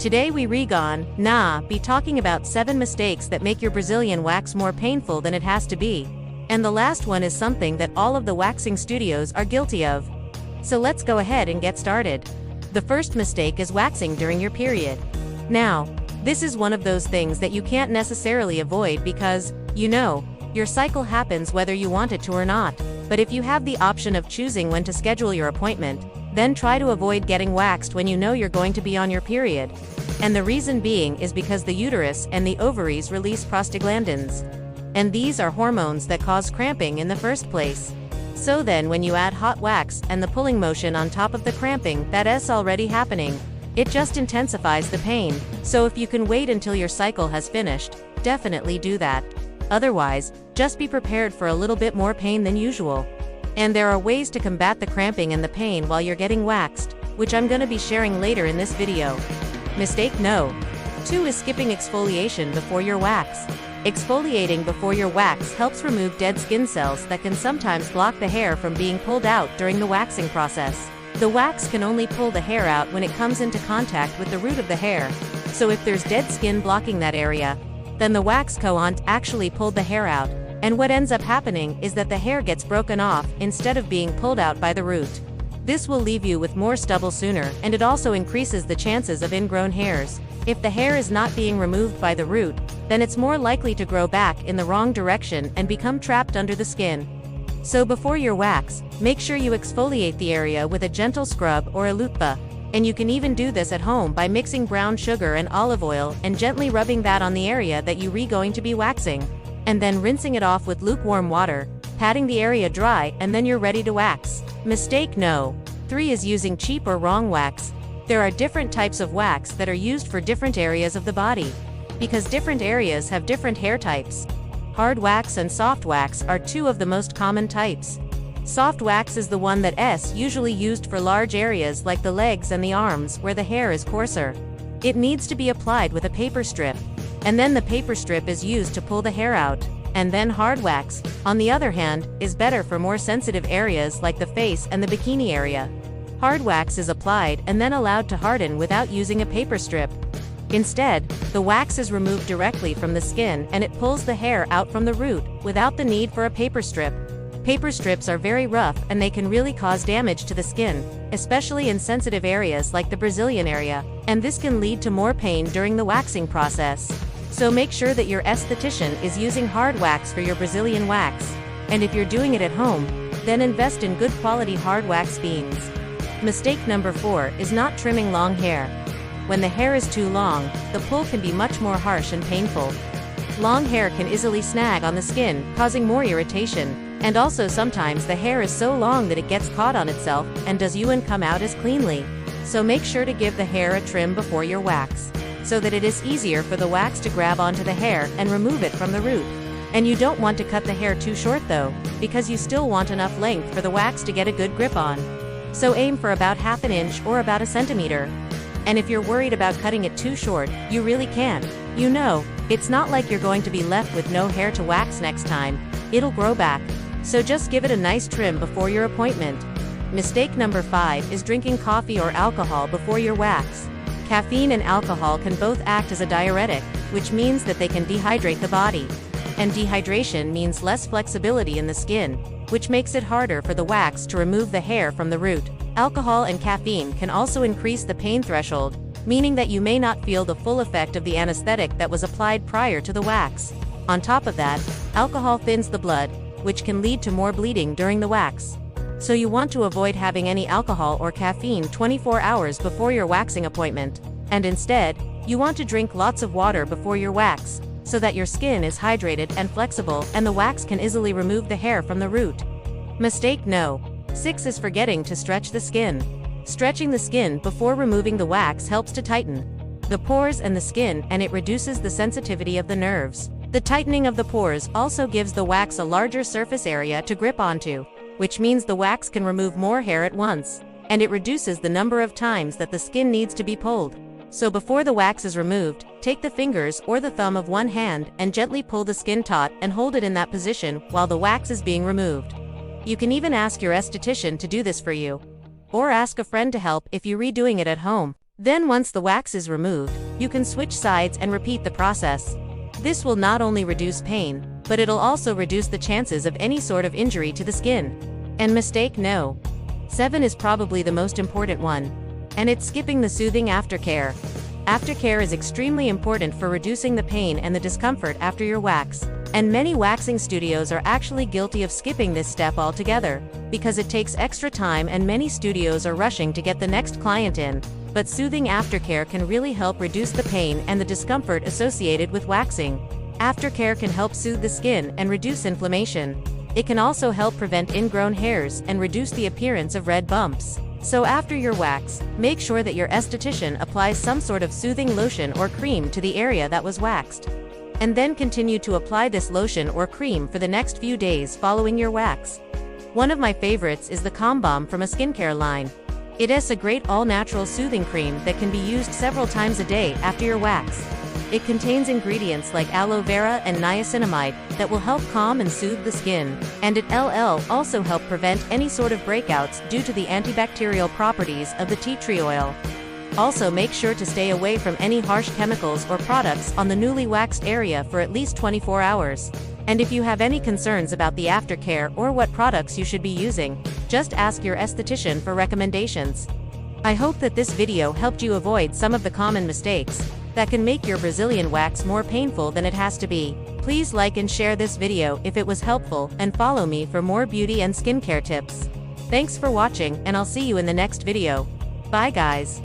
Today we be talking about 7 mistakes that make your Brazilian wax more painful than it has to be. And the last one is something that all of the waxing studios are guilty of. So let's go ahead and get started. The first mistake is waxing during your period. Now, this is one of those things that you can't necessarily avoid because, your cycle happens whether you want it to or not. But if you have the option of choosing when to schedule your appointment, then try to avoid getting waxed when you know you're going to be on your period. And the reason being is because the uterus and the ovaries release prostaglandins. And these are hormones that cause cramping in the first place. So then when you add hot wax and the pulling motion on top of the cramping that is already happening, it just intensifies the pain. So if you can wait until your cycle has finished, definitely do that. Otherwise, just be prepared for a little bit more pain than usual. And there are ways to combat the cramping and the pain while you're getting waxed, which I'm gonna be sharing later in this video. Mistake No. 2 is skipping exfoliation before your wax. Exfoliating before your wax helps remove dead skin cells that can sometimes block the hair from being pulled out during the waxing process. The wax can only pull the hair out when it comes into contact with the root of the hair. So if there's dead skin blocking that area, then the wax can't actually pull the hair out, and what ends up happening is that the hair gets broken off instead of being pulled out by the root. This will leave you with more stubble sooner, and it also increases the chances of ingrown hairs. If the hair is not being removed by the root, then it's more likely to grow back in the wrong direction and become trapped under the skin. So before your wax, make sure you exfoliate the area with a gentle scrub or a lupa. And you can even do this at home by mixing brown sugar and olive oil and gently rubbing that on the area that you're going to be waxing. And then rinsing it off with lukewarm water, patting the area dry, and then you're ready to wax. Mistake No. 3 is using cheap or wrong wax. There are different types of wax that are used for different areas of the body. Because different areas have different hair types. Hard wax and soft wax are 2 of the most common types. Soft wax is the one that is usually used for large areas like the legs and the arms where the hair is coarser. It needs to be applied with a paper strip, and then the paper strip is used to pull the hair out. And then hard wax, on the other hand, is better for more sensitive areas like the face and the bikini area. Hard wax is applied and then allowed to harden without using a paper strip. Instead, the wax is removed directly from the skin and it pulls the hair out from the root without the need for a paper strip. Paper strips are very rough and they can really cause damage to the skin, especially in sensitive areas like the Brazilian area, and this can lead to more pain during the waxing process. So make sure that your esthetician is using hard wax for your Brazilian wax. And if you're doing it at home, then invest in good quality hard wax beans. Mistake number 4 is not trimming long hair. When the hair is too long, the pull can be much more harsh and painful. Long hair can easily snag on the skin, causing more irritation. And also sometimes the hair is so long that it gets caught on itself and doesn't come out as cleanly. So make sure to give the hair a trim before your wax, so that it is easier for the wax to grab onto the hair and remove it from the root. And you don't want to cut the hair too short though, because you still want enough length for the wax to get a good grip on. So aim for about ½ inch or about 1 centimeter. And if you're worried about cutting it too short, you really can. It's not like you're going to be left with no hair to wax next time. It'll grow back. So just give it a nice trim before your appointment. Mistake number 5 is drinking coffee or alcohol before your wax. Caffeine and alcohol can both act as a diuretic, which means that they can dehydrate the body. And dehydration means less flexibility in the skin, which makes it harder for the wax to remove the hair from the root. Alcohol and caffeine can also increase the pain threshold, meaning that you may not feel the full effect of the anesthetic that was applied prior to the wax. On top of that, alcohol thins the blood, which can lead to more bleeding during the wax. So you want to avoid having any alcohol or caffeine 24 hours before your waxing appointment. And instead, you want to drink lots of water before your wax, so that your skin is hydrated and flexible and the wax can easily remove the hair from the root. Mistake No. 6 is forgetting to stretch the skin. Stretching the skin before removing the wax helps to tighten the pores and the skin, and it reduces the sensitivity of the nerves. The tightening of the pores also gives the wax a larger surface area to grip onto, which means the wax can remove more hair at once, and it reduces the number of times that the skin needs to be pulled. So before the wax is removed, take the fingers or the thumb of one hand and gently pull the skin taut and hold it in that position while the wax is being removed. You can even ask your esthetician to do this for you. Or ask a friend to help if you're redoing it at home. Then once the wax is removed, you can switch sides and repeat the process. This will not only reduce pain, but it'll also reduce the chances of any sort of injury to the skin. And mistake no. 7 is probably the most important one. And it's skipping the soothing aftercare. Aftercare is extremely important for reducing the pain and the discomfort after your wax. And many waxing studios are actually guilty of skipping this step altogether, because it takes extra time and many studios are rushing to get the next client in. But soothing aftercare can really help reduce the pain and the discomfort associated with waxing. Aftercare can help soothe the skin and reduce inflammation. It can also help prevent ingrown hairs and reduce the appearance of red bumps. So after your wax, make sure that your esthetician applies some sort of soothing lotion or cream to the area that was waxed. And then continue to apply this lotion or cream for the next few days following your wax. One of my favorites is the Calm Balm from a skincare line. It is a great all-natural soothing cream that can be used several times a day after your wax. It contains ingredients like aloe vera and niacinamide that will help calm and soothe the skin, and it will also help prevent any sort of breakouts due to the antibacterial properties of the tea tree oil. Also make sure to stay away from any harsh chemicals or products on the newly waxed area for at least 24 hours. And if you have any concerns about the aftercare or what products you should be using, just ask your esthetician for recommendations. I hope that this video helped you avoid some of the common mistakes that can make your Brazilian wax more painful than it has to be. Please like and share this video if it was helpful, and follow me for more beauty and skincare tips. Thanks for watching, and I'll see you in the next video. Bye guys.